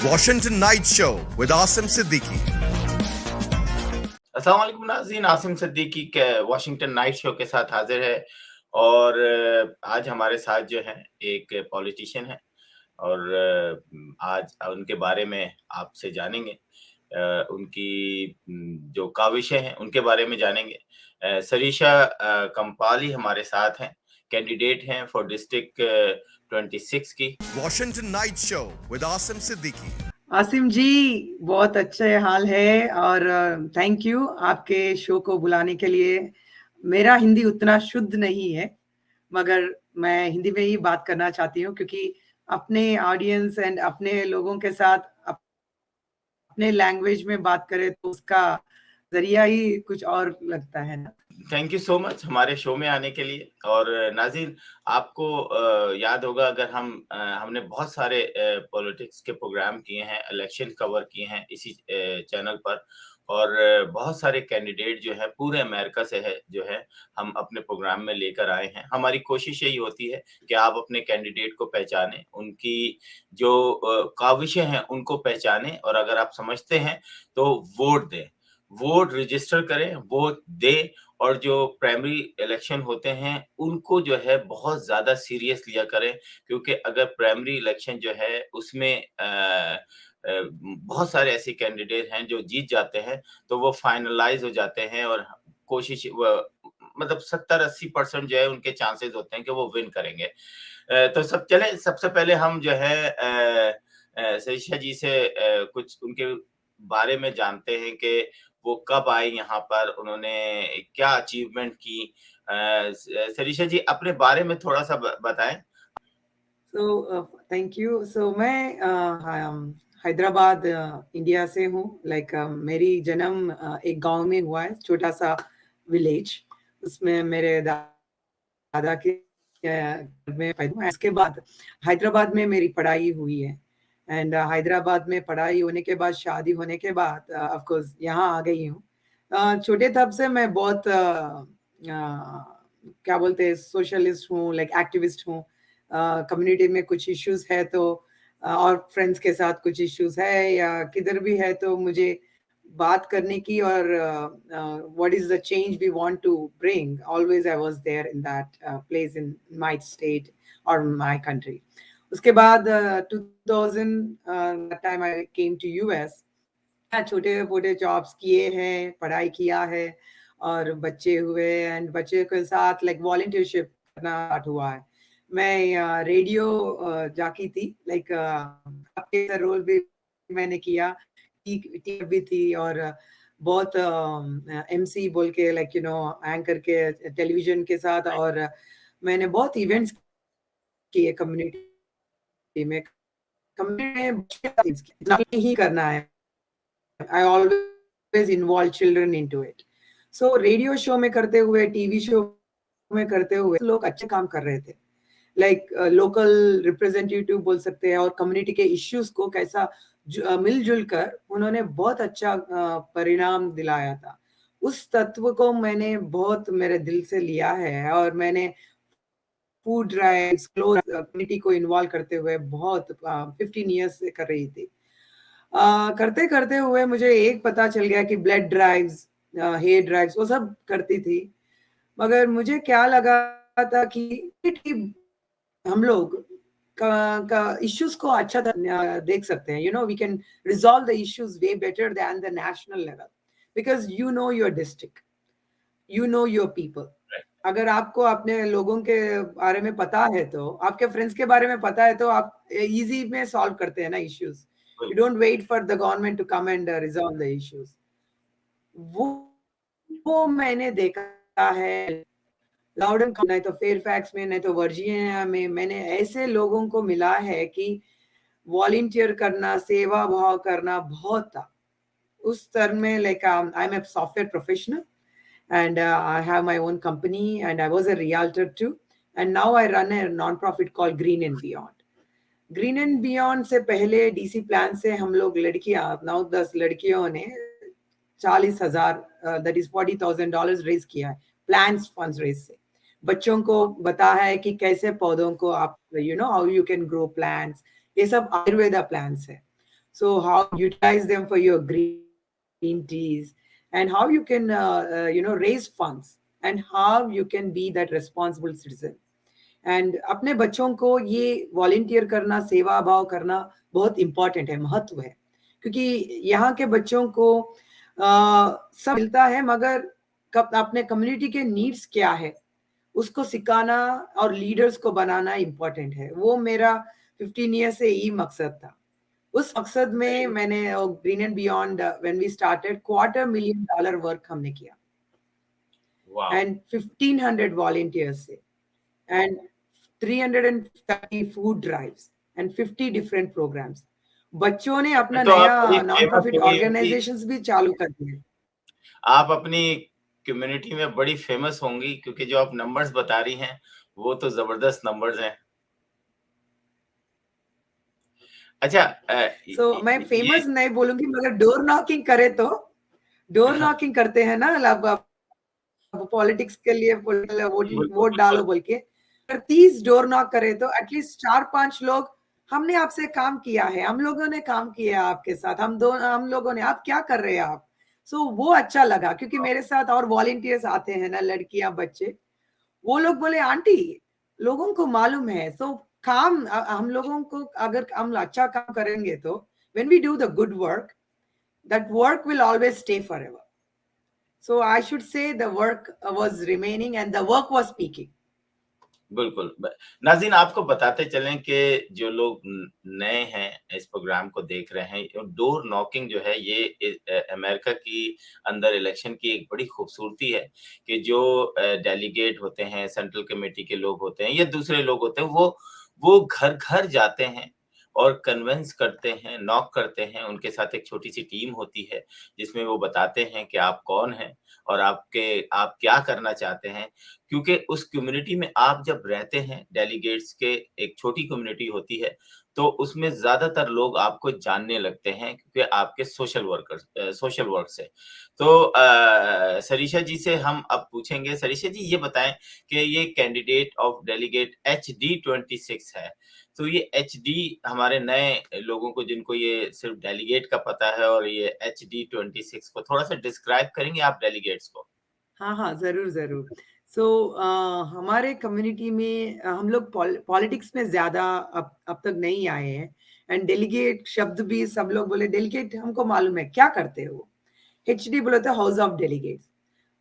Washington Night Show with Asim Siddiqui. अस्सलाम वालेकुम नाज़रीन, आसिम सिद्दीकी के वॉशिंगटन नाइट शो के साथ हाजिर है। और आज हमारे साथ जो है एक पॉलिटिशियन है और आज उनके बारे में आपसे जानेंगे। उनकी जो काविशें हैं उनके बारे में जानेंगे। सरीशा कंपाली हमारे साथ हैं, कैंडिडेट हैं फॉर डिस्ट्रिक्ट 26 की। Washington Night Show with Asim Siddiqui. Asim जी, बहुत अच्छे हाल है और थैंक यू आपके शो को बुलाने के लिए। मेरा हिंदी उतना शुद्ध नहीं है, मगर मैं हिंदी में ही बात करना चाहती हूँ क्योंकि अपने ऑडियंस एंड अपने लोगों के साथ अपने लैंग्वेज में बात करें तो उसका जरिया ही कुछ और लगता है ना। थैंक यू सो मच हमारे शो में आने के लिए। और नाज़रीन, आपको याद होगा अगर हमने बहुत सारे पॉलिटिक्स के प्रोग्राम किए हैं, इलेक्शन कवर किए हैं इसी चैनल पर। और बहुत सारे कैंडिडेट जो है पूरे अमेरिका से है जो है हम अपने प्रोग्राम में लेकर आए हैं। हमारी कोशिश यही होती है कि आप अपने कैंडिडेट को पहचानें, उनकी जो काविशें हैं उनको पहचानें, और अगर आप समझते हैं तो वोट दें, वोट रजिस्टर करें, वोट दें। और जो प्राइमरी इलेक्शन होते हैं उनको जो है बहुत ज़्यादा सीरियस लिया करें, क्योंकि अगर प्राइमरी इलेक्शन जो है उसमें बहुत सारे ऐसे कैंडिडेट हैं जो जीत जाते हैं तो वो फाइनलाइज हो जाते हैं, और कोशिश मतलब 70-80% जो है उनके चांसेस होते हैं कि वो विन करेंगे। तो सबसे पहले हम जो है सरीशा जी से कुछ उनके बारे में जानते हैं कि वो कब आए यहाँ पर, उन्होंने क्या अचीवमेंट की। सरीशा जी अपने बारे में थोड़ा सा बताएं। Thank you. मैं हैदराबाद इंडिया से हूँ। मेरी जन्म एक गांव में हुआ है, छोटा सा विलेज। उसमें मेरे दादा के में पैदा हुआ। इसके बाद हैदराबाद में मेरी पढ़ाई हुई है एंड हैदराबाद में पढ़ाई होने के बाद, शादी होने के बाद ऑफ कोर्स यहाँ आ गई हूँ। छोटे तब से मैं बहुत क्या बोलते हैं, सोशलिस्ट हूँ, एक्टिविस्ट हूँ। कम्युनिटी में कुछ इश्यूज है तो और फ्रेंड्स के साथ कुछ इश्यूज है या किधर भी है तो मुझे बात करने की, और what is the change we want to bring, always I was there in that place in my state और माय कंट्री। उसके बाद 2000 time I came to US. छोटे मोटे जॉब्स किए हैं, पढ़ाई किया है और बच्चे हुए एंड बच्चे के साथ वॉलंटियरशिप करना स्टार्ट हुआ है। मैं रेडियो जाकी थी, आपके रोल भी मैंने किया, भी थी और बहुत एमसी बोल के एंकर के टेलीविजन के साथ, और मैंने बहुत इवेंट्स किए कम्युनिटी में। कम्युनिटी ही करना है, I always involve children into it. So radio show में करते हुए, टीवी शो में करते हुए लोग अच्छे काम कर रहे थे, लोकल रिप्रेजेंटेटिव बोल सकते हैं, और कम्युनिटी के इश्यूज को कैसा मिलजुल कर उन्होंने बहुत अच्छा परिणाम दिलाया था। उस तत्व को मैंने बहुत मेरे दिल से लिया है और मैंने फूड ड्राइव्स, कम्युनिटी को इन्वॉल्व करते हुए बहुत 15 ईयर्स से कर रही थी। करते करते हुए मुझे एक पता चल गया कि ब्लड ड्राइव्स, हेयर ड्राइव्स, वो सब करती थी। मगर मुझे क्या लगा था कि हम लोग का इश्यूज को अच्छा देख सकते हैं। We can resolve the issues way better than the national level, because you know your district, you know your people. अगर आपको अपने लोगों के बारे में पता है, तो आपके फ्रेंड्स के बारे में पता है, तो आप इजी में सॉल्व करते हैं ना issues. You don't wait for the government to come and resolve the issues. वो मैंने देखा है लाउडन, नहीं तो फेयरफैक्स में, नहीं तो वर्जीनिया में। मैंने ऐसे लोगों को मिला है कि वॉलंटियर करना, सेवा भाव करना बहुत था उस स्तर में। I am a software professional and I have my own company and I was a realtor too, and now I run a non-profit called Green and Beyond. Green and beyond से पहले डीसी प्लान से हम लोग लड़कियां, 9-10 लड़कियों ने 40,000 that is $40,000 raise किया है, प्लान्स फंड्स रेज से। बच्चों को बताया है कि कैसे पौधों को आप how you can grow plants. ये सब आयुर्वेदा प्लान्स है। So how you utilize them for your green teas, and how you can raise funds, and how you can be that responsible citizen. And अपने बच्चों को ये वॉलेंटियर करना, सेवा भाव करना बहुत इंपॉर्टेंट है, महत्व है, क्योंकि यहाँ के बच्चों को सब मिलता है, मगर अपने कम्युनिटी के नीड्स क्या है उसको सिखाना और लीडर्स को बनाना इंपॉर्टेंट है। वो मेरा 15 ईयर से यही मकसद था। उस मकसद में मैंने Green and Beyond when we started $250,000 work हमने किया, एंड 1500 वॉलेंटियर्स से, and 330 food drives and 50 different programs. बच्चों ने अपना तो नया आप नॉन प्रॉफिट ऑर्गेनाइजेशंस भी चालू कर दिए। आप अपनी कम्युनिटी में बड़ी फेमस होंगी, क्योंकि जो आप नंबर्स बता रही हैं वो तो जबरदस्त नंबर्स हैं। अच्छा, मैं फेमस नहीं बोलूंगी, मगर डोर नॉकिंग करे तो, डोर नॉकिंग करते हैं ना, पॉलिटिक्स के लिए वोट डालो बोल के, 30 डोर नॉक करे तो एटलीस्ट 4-5 लोग, हमने आपसे काम किया है, हम लोगों ने काम किया आपके साथ, हम लोगों ने, आप क्या कर रहे हैं आप। सो वो अच्छा लगा, क्योंकि मेरे साथ और वॉलेंटियर्स आते हैं ना, लड़कियां, बच्चे, वो लोग बोले आंटी लोगों को मालूम है। सो काम हम लोगों को, अगर हम अच्छा काम करेंगे तो when we do the good work, that work will always stay forever. So I should say the work was remaining and the work was speaking. बिल्कुल। नाज़रीन, आपको बताते चलें कि जो लोग नए हैं इस प्रोग्राम को देख रहे हैं, डोर नॉकिंग जो है ये अमेरिका की अंदर इलेक्शन की एक बड़ी खूबसूरती है कि जो डेलीगेट होते हैं, सेंट्रल कमेटी के लोग होते हैं या दूसरे लोग होते हैं, वो घर-घर जाते हैं और कन्विंस करते हैं, नॉक करते हैं। उनके साथ एक छोटी-सी टीम होती है जिसमें वो बताते हैं कि आप कौन हैं और आप क्या करना चाहते हैं। क्योंकि उस कम्युनिटी में आप जब रहते हैं, डेलीगेट्स के एक छोटी कम्युनिटी होती है, तो उसमें ज़्यादातर लोग आपको जानने लगते हैं, क्योंकि आपके सोशल वर्क से। तो सरीशा जी से हम अब पूछेंगे। सरीशा जी, ये बताएँ कि ये कैंडिडेट ऑफ डेलीगेट HD26 है, तो ये HD हमारे नए लोगों को, जिनको ये सिर्फ डेलीगेट का पता है, और ये HD26 को थोड़ा-सा डिस्क्राइब करेंगे आप डेलीगेट्स को? हाँ, ज़रूर। सो हमारे कम्युनिटी में हम लोग पॉलिटिक्स में ज़्यादा अब तक नहीं आए हैं, एंड डेलीगेट शब्द भी सब लोग बोले, डेलीगेट हमको मालूम है, क्या करते हो? HD बोले तो हाउस ऑफ डेलीगेट्स।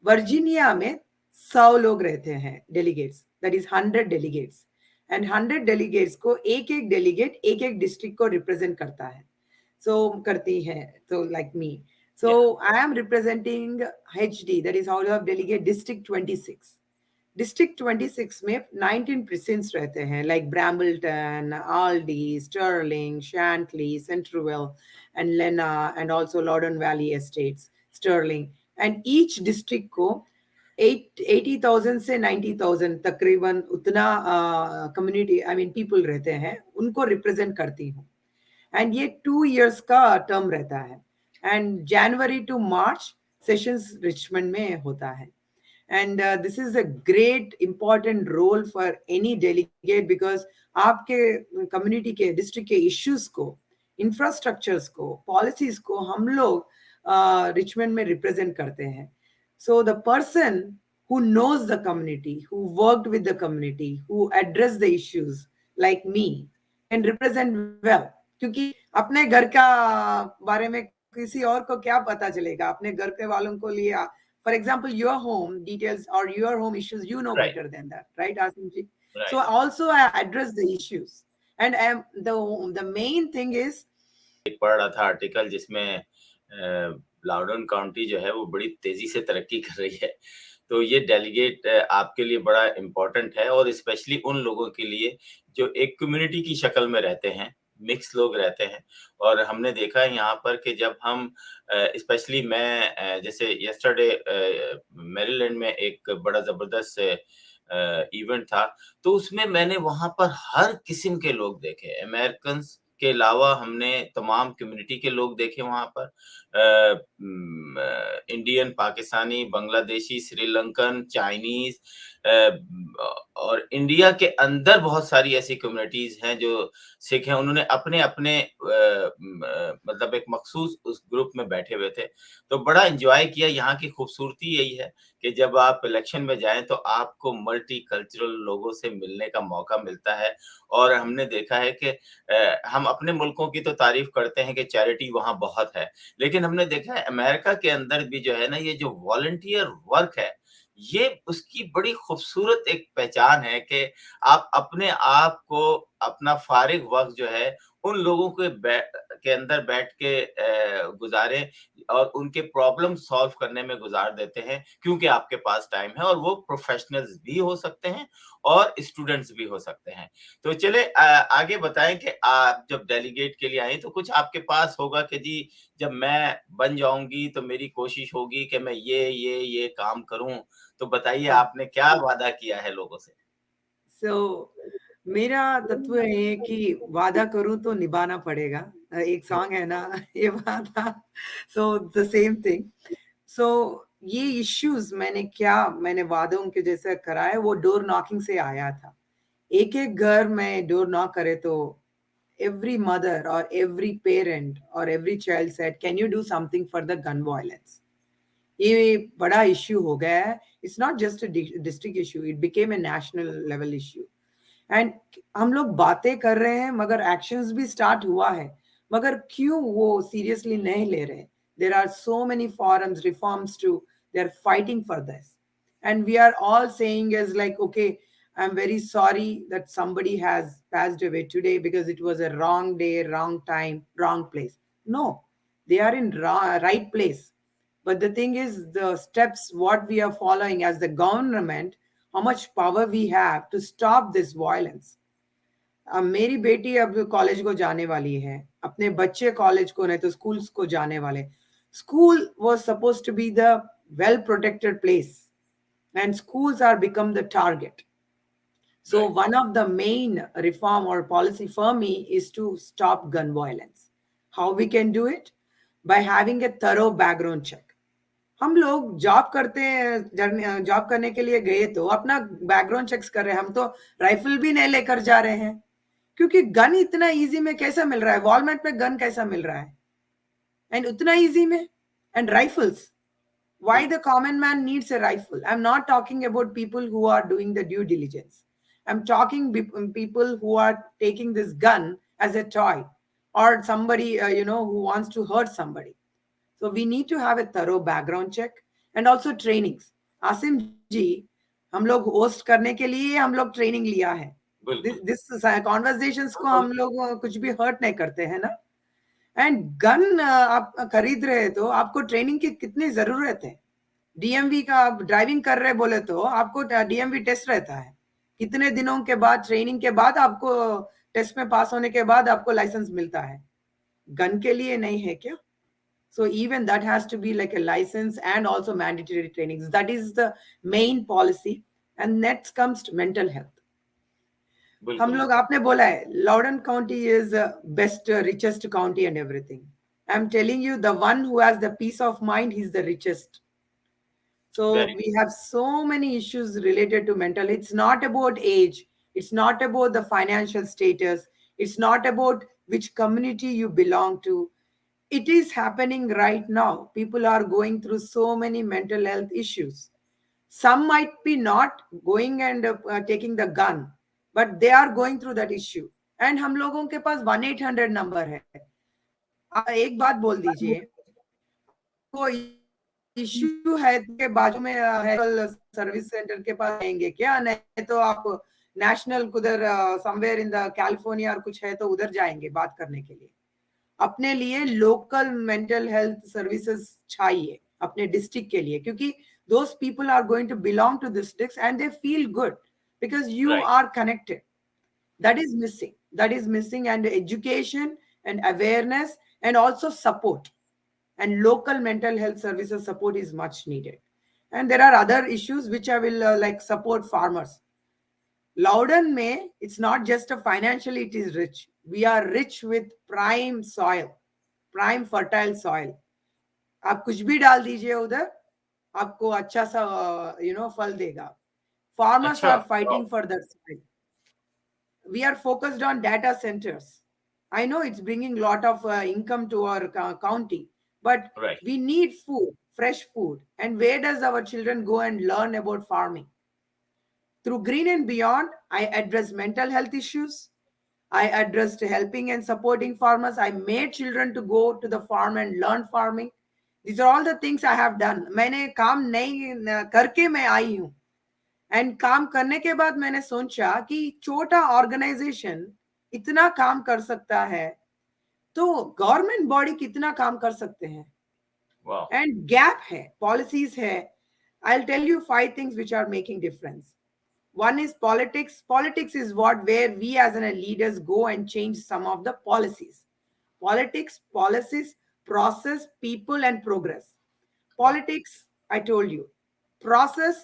वर्जीनिया में 100 लोग रहते हैं delegates, that is 100 delegates, and 100 delegates को एक-एक डेलीगेट एक-एक डिस्ट्रिक्ट को रिप्रेजेंट करता है, करती है, तो like me. So I am representing HD, that is House of Delegate District 26. District 26 में 19 precincts रहते हैं, like Brambleton, Aldie, Sterling, Shantley, Centreville, and Lena, and also Loudon Valley Estates, Sterling. And each district को 80,000 से 90,000 तकरीबन उतना community, I mean people रहते हैं, उनको represent करती हूँ। And ये 2 years का term रहता है, and January to March sessions Richmond में होता है। And this is a great important role for any delegate, because आपके community के district के issues को, infrastructures को, policies को हम लोग Richmond में represent करते हैं। So the person who knows the community, who worked with the community, who addressed the issues like me, can represent well, क्योंकि अपने घर का बारे में किसी और को क्या पता चलेगा, अपने घर के वालों को लिए, for example your home details or your home issues, you know better than that, right Asim ji? Right. So also I address the issues, and the main thing is, एक पढ़ रहा था आर्टिकल जिसमें लाउडन काउंटी जो है वो बड़ी तेजी से तरक्की कर रही है, तो ये डेलीगेट आपके लिए बड़ा इम्पोर्टेंट है, और स्पेशली उन लोगों के लिए जो एक कम्युनिटी की शक्ल में रहते हैं, मिक्स लोग रहते हैं। और हमने देखा है यहाँ पर कि जब हम स्पेशली मैं जैसे यस्टरडे मैरीलैंड में एक बड़ा जबरदस्त इवेंट था, तो उसमें मैंने वहां पर हर किस्म के लोग देखे, अमेरिकन के अलावा हमने तमाम कम्युनिटी के लोग देखे वहां पर, इंडियन, पाकिस्तानी, बांग्लादेशी, श्रीलंकन, चाइनीज, और इंडिया के अंदर बहुत सारी ऐसी कम्युनिटीज हैं जो सिख हैं, उन्होंने अपने अपने मतलब एक मखसूस उस ग्रुप में बैठे हुए थे, तो बड़ा एंजॉय किया। यहाँ की खूबसूरती यही है कि जब आप इलेक्शन में जाएं तो आपको मल्टी कल्चरल लोगों से मिलने का मौका मिलता है। और हमने देखा है कि हम अपने मुल्कों की तो तारीफ करते हैं कि चैरिटी वहाँ बहुत है, लेकिन हमने देखा है अमेरिका के अंदर भी जो है ना, ये जो वॉलंटियर वर्क है, ये उसकी बड़ी खूबसूरत एक पहचान है कि आप अपने आप को, अपना फारिग वक़्त जो है, उन लोगों के अंदर बैठ के गुज़ारें और उनके प्रॉब्लम सॉल्व करने में गुज़ार देते हैं, क्योंकि आपके पास टाइम है और वो प्रोफ़ेशनल्स भी हो सकते हैं और स्टूडेंट्स भी हो सकते हैं। तो चलिए आगे बताएँ कि आप जब डेलीगेट के लिए आई, तो कुछ आपके पास होगा कि जी, जब मैं बन जाऊँगी, तो मेरी कोशिश होगी कि मैं ये काम करूँ। तो बताइए हाँ, आपने क्या वादा किया है लोगों से? सो मेरा तत्व है कि वादा करूं तो निभाना पड़ेगा। एक सॉन्ग है ना ये वादा, सो द सेम थिंग। सो ये इश्यूज मैंने वादों के जैसे करा है, वो डोर नॉकिंग से आया था। एक एक घर में डोर नॉक करे तो every mother or every parent or every child said, can you do something for the gun violence? ये बड़ा इश्यू हो गया है। It's not just a district issue, it became a national level issue. And हम लोग बातें कर रहे हैं मगर एक्शंस भी स्टार्ट हुआ है, मगर क्यों वो सीरियसली नहीं ले रहे? There are so many forums reforms to, they are fighting for this, and we are all saying is like, okay, I'm very sorry that somebody has passed away today because it was a wrong day, wrong time, wrong place. No, they are in right place. But the thing is, the steps what we are following as the government, how much power we have to stop this violence. मेरी बेटी अब college को जाने वाली है, अपने बच्चे college को नहीं तो स्कूल्स को जाने वाले। School was suppose to be the well protected place, and schools are become the target. So right, one of the main reform or policy for me is to stop gun violence. How we can do it? By having a thorough background check. हम लोग job करते हैं, job करने के लिए गए तो अपना बैकग्राउंड चेक्स कर रहे हैं, हम तो राइफल भी नहीं लेकर जा रहे हैं, क्योंकि गन इतना इजी में कैसा मिल रहा है? वॉलमार्ट में गन कैसा मिल रहा है? एंड उतना इजी में, and rifles, why the common man needs a rifle? I'm not talking about people who are doing the due diligence. I'm talking people who are taking this gun as a toy, or somebody who wants to hurt somebody. So we need to have a thorough background check and also trainings. Asim ji, हम लोग host करने के लिए हम लोग training लिया है। बिल्कुल। दिस कॉन्वर्सेशंस को हम लोग कुछ भी हर्ट नहीं करते हैं ना। एंड गन आप खरीद रहे तो आपको ट्रेनिंग की कितनी जरूरत है? डीएमवी का आप ड्राइविंग कर रहे बोले तो आपको डीएमवी टेस्ट रहता है, कितने दिनों के बाद, ट्रेनिंग के बाद आपको, टेस्ट में पास होने के बाद आपको लाइसेंस मिलता है। गन के लिए नहीं है क्या? So even that has to be like a license and also mandatory trainings. That is the main policy. And next comes to mental health. हम बिल्कुल, लोग, आपने बोला है Loudoun County is best, richest county and everything. I'm telling you, the one who has the peace of mind, he's the richest. So very we have so many issues related to mental. It's not about age. It's not about the financial status. It's not about which community you belong to. It is happening right now. People are going through so many mental health issues. Some might be not going and taking the gun, but they are going through that issue. And हम लोगों के पास 1-800 number है। एक बात बोल दीजिए, को issue है के बाजू में है, सर्विस सेंटर के पास आएंगे क्या? नहीं तो आप नेशनल कुदर समवेयर इन द कैलिफोर्निया और कुछ है तो उधर जाएंगे बात करने के लिए। अपने लिए लोकल मेंटल हेल्थ सर्विसेज चाहिए अपने डिस्ट्रिक्ट के लिए, क्योंकि those people are going to belong to districts and they feel good because you right, are connected. That is missing. That is missing. And education and awareness and also support and local mental health services support is much needed. And there are other issues which I will like support farmers. Loudoun May, it's not just a financially it is rich. We are rich with prime soil, prime fertile soil. आप कुछ भी डाल दीजिए उधर, आपको अच्छा सा फल देगा। Farmers अच्छा, are fighting for that side. We are focused on data centers. I know it's bringing a lot of income to our county, but right, we need food, fresh food. And where does our children go and learn about farming? Through Green and Beyond, I address mental health issues. I addressed helping and supporting farmers. I made children to go to the farm and learn farming. These are all the things I have done. मैंने काम नहीं करके मैं आई हूँ. And काम करने के बाद मैंने सोचा कि छोटा ऑर्गेनाइजेशन इतना काम कर सकता है तो गवर्नमेंट बॉडी कितना काम कर सकते हैं. वाह, एंड गैप है, पॉलिसीज है. I will tell you 5 things which are making difference. One is politics. Politics is what where we as leaders go and change some of the policies. Politics, policies, process, people, and progress. Politics, I told you. Process,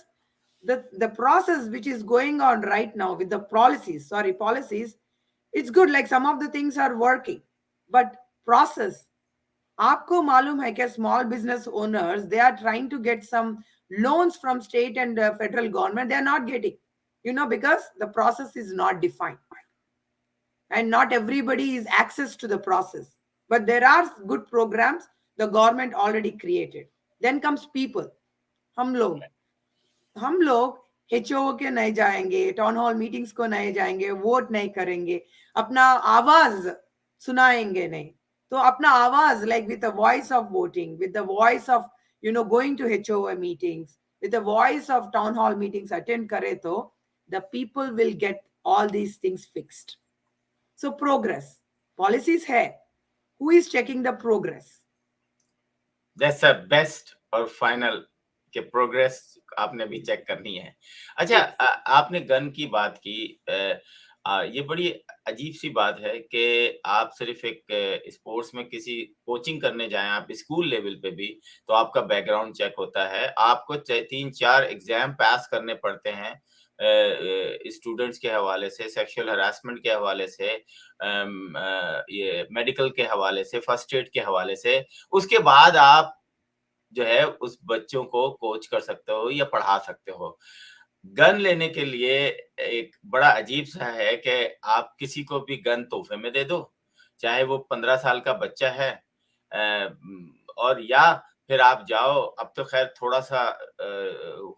the process which is going on right now with the policies, it's good. Like some of the things are working, but process. आपको मालूम है क्या small business owners, they are trying to get some loans from state and federal government. They are not getting, because the process is not defined and not everybody is access to the process. But there are good programs the government already created. Then comes people. हम लोग HO के नहीं जाएंगे, town hall meetings को नहीं जाएंगे, vote नहीं करेंगे, अपना आवाज सुनाएंगे नहीं. तो अपना आवाज, like with the voice of voting, with the voice of going to HO meetings, with the voice of town hall meetings attend करे तो the people will get all these things fixed. So progress, policies है, who is checking the progress? That's a best और final के progress आपने भी check करनी है. अच्छा, आपने गन की बात की. ये बड़ी अजीब सी बात है कि आप सिर्फ एक स्पोर्ट्स में किसी कोचिंग करने जाएं, आप स्कूल लेवल पे भी, तो आपका बैकग्राउंड चेक होता है. आपको 3-4 एग्जाम पास करने पड़ते हैं स्टूडेंट्स के हवाले से, सेक्सुअल हरासमेंट के हवाले से, ये मेडिकल के हवाले से, फर्स्ट एड के हवाले से. उसके बाद आप जो है उस बच्चों को कोच कर सकते हो या पढ़ा सकते हो. गन लेने के लिए एक बड़ा अजीब सा है कि आप किसी को भी गन तोहफे में दे दो, चाहे वो 15 साल का बच्चा है, और या फिर आप जाओ. अब तो खैर थोड़ा सा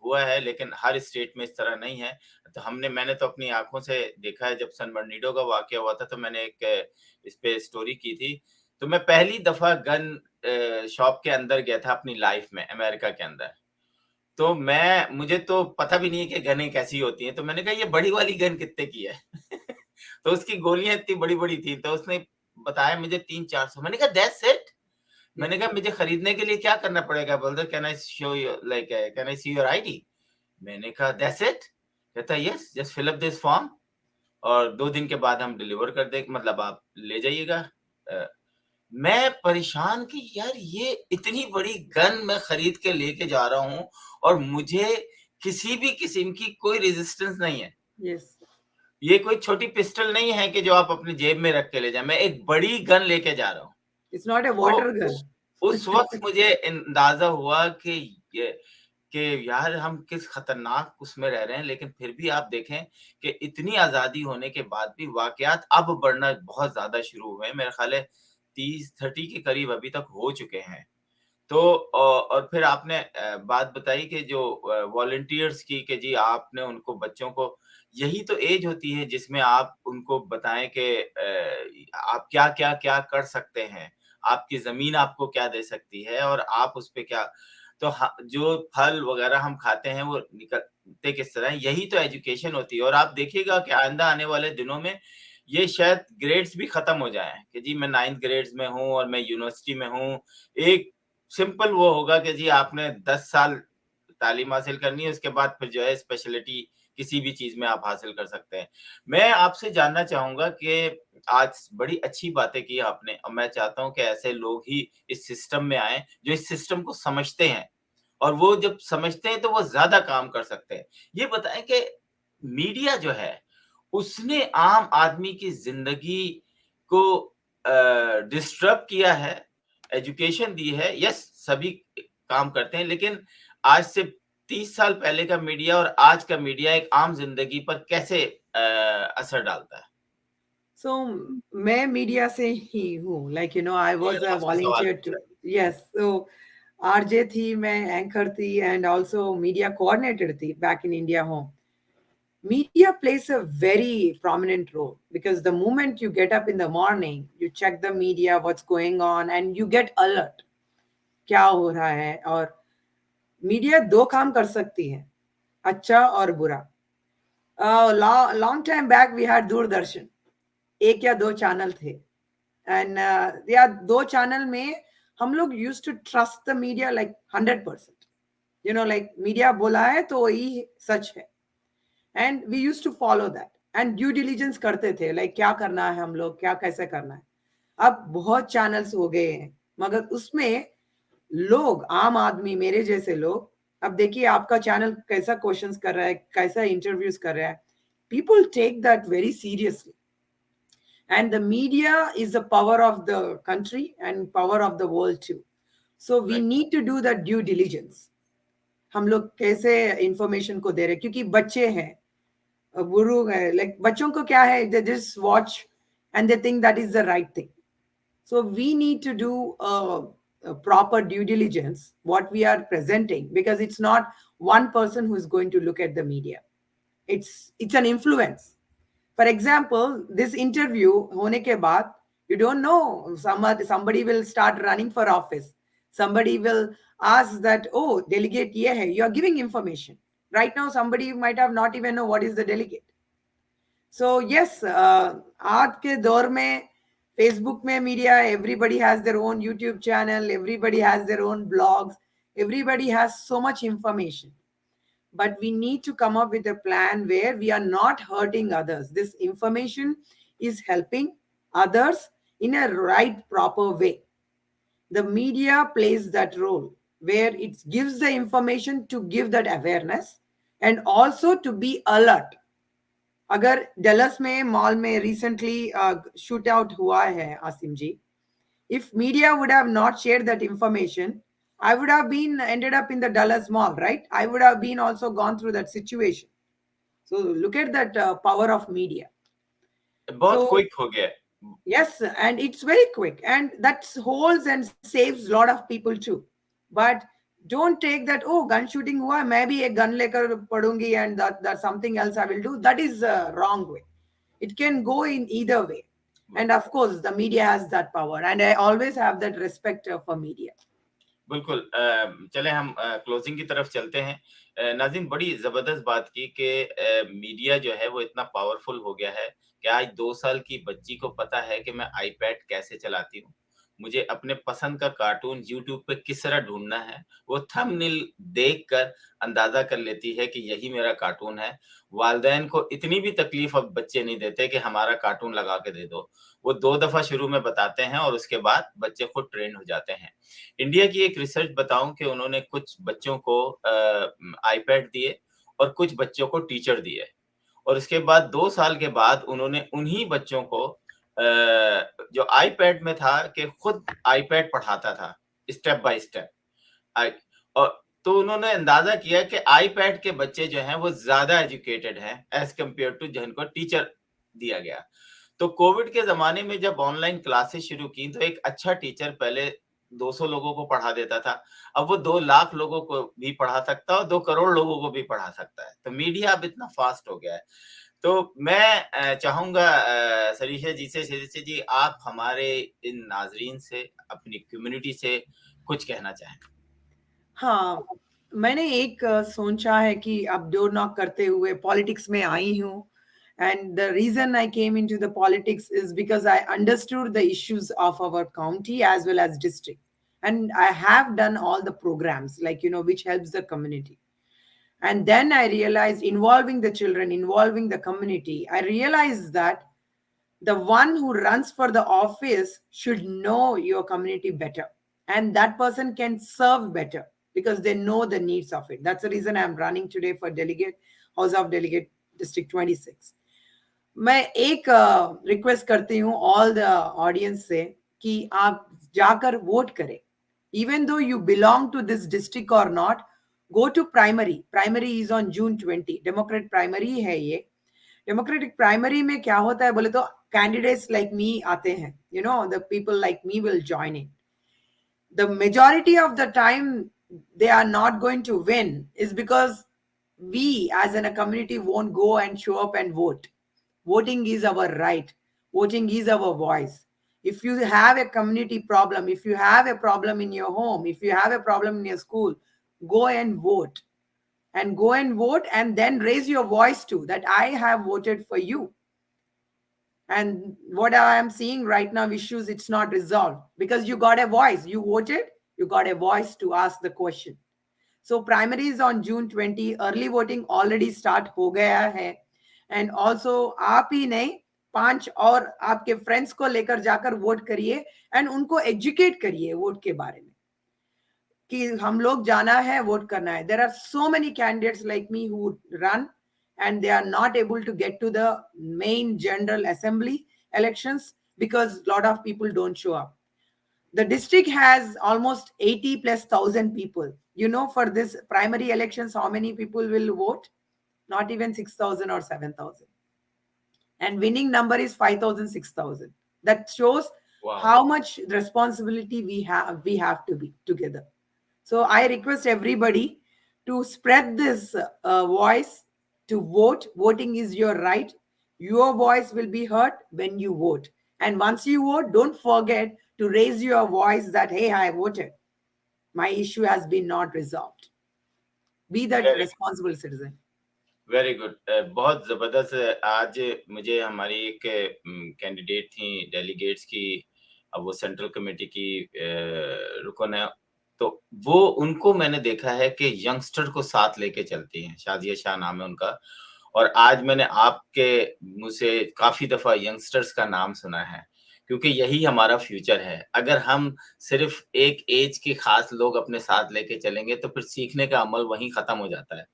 हुआ है, लेकिन हर स्टेट में इस तरह नहीं है. तो मैंने तो अपनी आंखों से देखा है. जब सन बर्नार्डिनो का वाकया हुआ था तो मैंने एक इस पे स्टोरी की थी. तो मैं पहली दफा गन शॉप के अंदर गया था अपनी लाइफ में, अमेरिका के अंदर. तो मुझे तो पता भी नहीं है कि गनें कैसी होती हैं. तो मैंने कहा ये बड़ी वाली गन कितने की है? तो उसकी गोलियां इतनी बड़ी बड़ी थी. तो उसने बताया मुझे 300-400. मैंने कहा दैट्स इट. मैंने कहा मुझे खरीदने के लिए क्या करना पड़ेगा? बोलते can I show you, like can I see your ID? मैंने कहा दैट्स इट. कहता yes, just fill up this form और 2 दिन के बाद हम डिलीवर कर दे, मतलब आप ले जाइएगा. मैं परेशान कि यार ये इतनी बड़ी गन मैं खरीद के लेके जा रहा हूँ और मुझे किसी भी किस्म की कोई रेजिस्टेंस नहीं है. Yes. ये कोई छोटी पिस्टल नहीं है कि जो आप अपनी जेब में रख के ले जाए. मैं एक बड़ी गन लेके जा रहा हूँ. It's not a water gun. उस वक्त मुझे अंदाजा हुआ कि यार हम किस खतरनाक उसमें रह रहे हैं. लेकिन फिर भी आप देखें कि इतनी आजादी होने के बाद भी वाकयात अब बढ़ना बहुत ज्यादा शुरू हुए. मेरे ख्याल है 30 के करीब अभी तक हो चुके हैं. तो और फिर आपने बात बताई कि जो वॉलंटियर्स की, कि जी आपने उनको, बच्चों को, यही तो एज होती है जिसमें आप उनको बताएं कि आप क्या क्या क्या कर सकते हैं, आपकी जमीन आपको क्या दे सकती है और आप उस पे क्या. तो जो फल वगैरह हम खाते हैं वो निकलते किस तरह, यही तो एजुकेशन होती है. और आप देखिएगा कि आइंदा आने वाले दिनों में ये शायद ग्रेड्स भी खत्म हो जाएं कि जी मैं 9th ग्रेड्स में हूँ और मैं यूनिवर्सिटी में हूँ. एक सिंपल वो होगा कि जी आपने 10 साल तालीम हासिल करनी है, उसके बाद फिर जो है स्पेशलिटी किसी भी चीज में आप हासिल कर सकते हैं. मैं आपसे जानना चाहूंगा कि आज बड़ी अच्छी बातें की आपने, और मैं चाहता हूं कि ऐसे लोग ही इस सिस्टम में आए जो इस सिस्टम को समझते हैं, और वो जब समझते हैं तो वो ज्यादा काम कर सकते हैं. ये बताएं कि मीडिया जो है उसने आम आदमी की जिंदगी को डिस्टर्ब किया है, एजुकेशन दी है. यस, सभी काम करते हैं, लेकिन आज से 30 साल पहले का मीडिया और आज का मीडिया एक आम जिंदगी पर कैसे असर डालता है? So मैं मीडिया से ही हूँ, like you know I ये was a आपसे सवाल volunteer to, पूछा। yes, so RJ थी, मैं एंकर थी and also media coordinator थी back in India home. Media plays a very prominent role because the moment you get up in the morning, you check the media, what's going on, and you get alert. क्या हो रहा है? और media दो काम कर सकती है, अच्छा और बुरा. Long time back we had Doordarshan, एक या दो चैनल थे, एंड या दो चैनल में हम लोग used to trust the media like 100%. You know like media बोला है तो वही सच है, and we used to follow that and due diligence करते थे, लाइक क्या करना है हम लोग, क्या कैसे करना है. अब बहुत चैनल्स हो गए हैं, मगर उसमें लोग, आम आदमी मेरे जैसे लोग, अब देखिए आपका चैनल कैसा क्वेश्चंस कर रहा है, कैसा इंटरव्यूज कर रहा है. People take that very seriously, and the media is the power of the country and power of the world too. So we Right. need to do the due diligence. हम लोग कैसे इंफॉर्मेशन को दे रहे हैं, क्योंकि बच्चे हैं, गुरु है, लाइक बच्चों को क्या है, they just watch and they think that is the right thing. So we need to do a proper due diligence what we are presenting, because it's not one person who is going to look at the media. It's an influence. For example, this interview होने के बाद, you don't know, somebody will start running for office. Somebody will ask that, oh, delegate ये है. You are giving information. Right now, somebody might have not even know what is the delegate. So yes, आज के दौर में Facebook में media, everybody has their own YouTube channel, everybody has their own blogs, everybody has so much information. But we need to come up with a plan where we are not hurting others. This information is helping others in a right, proper way. The media plays that role where it gives the information to give that awareness and also to be alert. अगर Dallas में mall में recently shoot out हुआ है आसिम जी, if media would have not shared that information, I would have been ended up in the Dallas mall, right? I would have been also gone through that situation. So look at that power of media. बहुत So quick हो गया है। yes, and it's very quick, and that holds and saves a lot of people too. But don't take that, oh, gun shooting hua, मैं भी एक gun लेकर पढ़ूंगी and that's something else I will do. That is a wrong way. It can go in either way. And of course, the media has that power, and I always have that respect for media. बिल्कुल चले हम closing की तरफ चलते हैं। नाज़रीन, बड़ी ज़बरदस्त बात की कि मीडिया जो है वो इतना पावरफुल हो गया है कि आज 2 साल की बच्ची को पता है कि मैं आईपैड कैसे चलाती हूँ। मुझे अपने पसंद का कार्टून यूट्यूब पे किस तरह ढूँढना है, वो थंबनेल देखकर अंदाज़ा कर लेती है कि यही मेरा कार्टून है। वालिदैन को इतनी भी तकलीफ़ अब बच्चे नहीं देते कि हमारा कार्टून लगा के दे दो। वो 2 दफ़ा शुरू में बताते हैं और उसके बाद बच्चे खुद ट्रेन हो जाते हैं। इंडिया की एक रिसर्च बताऊं कि उन्होंने कुछ बच्चों को आईपैड दिए और कुछ बच्चों को टीचर दिए और उसके बाद 2 साल के बाद उन्होंने उन्हीं बच्चों को जो आईपैड में था कि खुद आईपैड पढ़ाता था स्टेप बाय स्टेप। और तो उन्होंने अंदाजा किया कि आईपैड के बच्चे जो हैं वो ज्यादा एजुकेटेड हैं एज कंपेयर टू जिनको टीचर दिया गया। तो कोविड के ज़माने में जब ऑनलाइन क्लासेस शुरू की तो एक अच्छा टीचर पहले 200 लोगों को पढ़ा देता था, अब वो 2 लाख लोगों को भी पढ़ा सकता है और 2 करोड़ लोगों को भी पढ़ा सकता है। तो मीडिया अब इतना फास्ट हो गया है। तो मैं चाहूँगा सरीशा जी से, सरीशा जी आप हमारे इन नाज़रीन से, अपनी कम्युनिटी से कुछ कहना चाहें? हाँ, मैंने एक सोचा है कि अब डोर नॉक करते हुए पॉलिटिक्स में आई हूँ. And the reason I came into the politics is because I understood the issues of our county as well as district. And I have done all the programs, like, you know, which helps the community. And then I realized involving the children, involving the community, I realized that the one who runs for the office should know your community better. And that person can serve better because they know the needs of it. That's the reason I'm running today for delegate, House of Delegate District 26. मैं एक request करती हूँ all the audience से कि आप जाकर vote करें. Even though you belong to this district और not, Go to primary. Primary is on June 20. Democrat primary है ये. Democratic primary में क्या होता है बोले तो candidates like me आते हैं. You know, the people like me will join in. The majority of the time they are not going to win is because we as in a community won't go and show up and vote. Voting is our right. Voting is our voice. If you have a community problem, if you have a problem in your home, if you have a problem in your school, go and vote. And go and vote and then raise your voice too, that I have voted for you. And what I am seeing right now, issues, it's not resolved because you got a voice. You voted, you got a voice to ask the question. So primary is on June 20. Early voting already start हो गया है. And also आप ही नहीं 5 और आपके friends को लेकर जाकर वोट करिए and उनको एजुकेट करिए वोट के बारे में कि हम लोग जाना है वोट करना है. There are so many candidates like me who run and they are not able to get to the main general assembly elections because a lot of people don't show up. The district has almost 80,000+ people. You know, for this primary elections, how many people will vote? Not even 6,000 or 7,000. And winning number is 5,000, 6,000. That shows how much responsibility we have to be together. So I request everybody to spread this voice, to vote. Voting is your right. Your voice will be heard when you vote. And once you vote, don't forget to raise your voice that, hey, I voted. My issue has been not resolved. Be that responsible citizen. Very good. बहुत जबरदस्त. आज मुझे हमारी एक candidate थी delegates की, अब वो सेंट्रल कमेटी की रुकन है, तो वो उनको मैंने देखा है कि यंगस्टर को साथ लेके चलती हैं. शाजिया शाह नाम है उनका. और आज मैंने आपके मुंह से काफी दफा यंगस्टर्स का नाम सुना है, क्योंकि यही हमारा फ्यूचर है. अगर हम सिर्फ एक एज के खास लोग अपने साथ लेके चलेंगे तो फिर सीखने का अमल वहीं खत्म हो जाता है.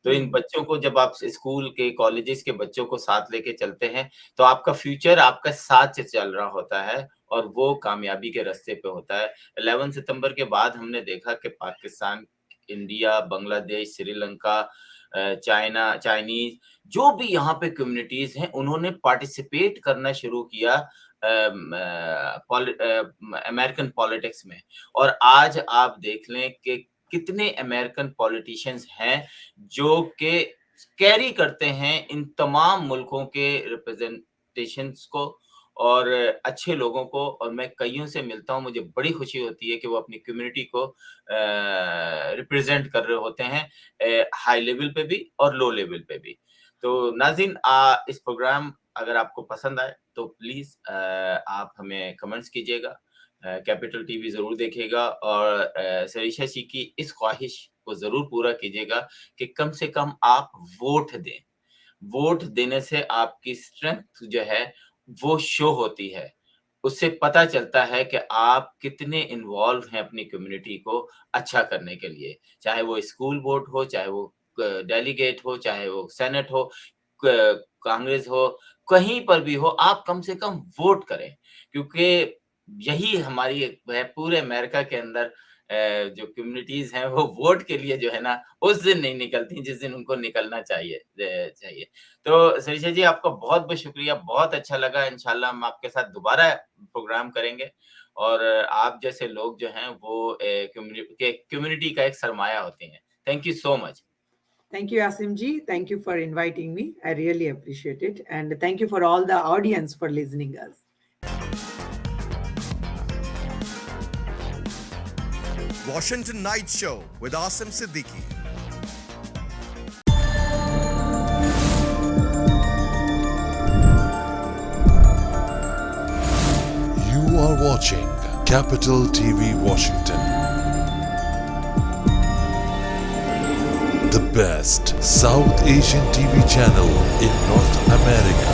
तो इन बच्चों को जब आप स्कूल के कॉलेजेस के बच्चों को साथ लेके चलते हैं तो आपका फ्यूचर आपका साथ चल रहा होता है और वो कामयाबी के रास्ते पे होता है. 11 सितंबर के बाद हमने देखा कि Pakistan, India, Bangladesh, Sri Lanka, China, Chinese, जो भी यहाँ पे कम्युनिटीज हैं, उन्होंने पार्टिसिपेट करना शुरू किया अमेरिकन पॉलिटिक्स में. और आज आप देख लें कि कितने अमेरिकन पॉलिटिशियंस हैं जो के कैरी करते हैं इन तमाम मुल्कों के रिप्रेजेंटेशंस को और अच्छे लोगों को. और मैं कईयों से मिलता हूं, मुझे बड़ी खुशी होती है कि वो अपनी कम्युनिटी को रिप्रेजेंट कर रहे होते हैं, हाई लेवल पे भी और लो लेवल पे भी. तो नाज़रीन, इस प्रोग्राम अगर आपको पसंद आए तो प्लीज आप हमें कमेंट्स कीजिएगा. कैपिटल टीवी जरूर देखिएगा और सरीशा जी की इस ख्वाहिश को जरूर पूरा कीजिएगा कि कम से कम आप वोट दें. वोट देने से आपकी स्ट्रेंथ जो है वो शो होती है. उससे पता चलता है कि आप कितने इन्वॉल्व हैं अपनी कम्युनिटी को अच्छा करने के लिए. चाहे वो स्कूल वोट हो, चाहे वो डेलीगेट हो, चाहे वो सेनेट हो, कांग्रेस हो, कहीं पर भी हो, आप कम से कम वोट करें. क्योंकि यही हमारी है पूरे अमेरिका के अंदर जो कम्युनिटीज हैं वो वोट के लिए जो है ना उस दिन नहीं निकलती जिस दिन उनको निकलना चाहिए. तो सरीशा जी, आपका बहुत बहुत शुक्रिया. बहुत अच्छा लगा. इंशाल्लाह हम आपके साथ दोबारा प्रोग्राम करेंगे. और आप जैसे लोग जो हैं वो कम्युनिटी का एक सरमाया होते हैं. Thank you so much. Thank you, Asim ji. Thank you for inviting me. I really appreciate it. And thank you for all the audience for listening us. Washington Night Show with Asim Siddiqui. You are watching Capital TV Washington. The best South Asian TV channel in North America.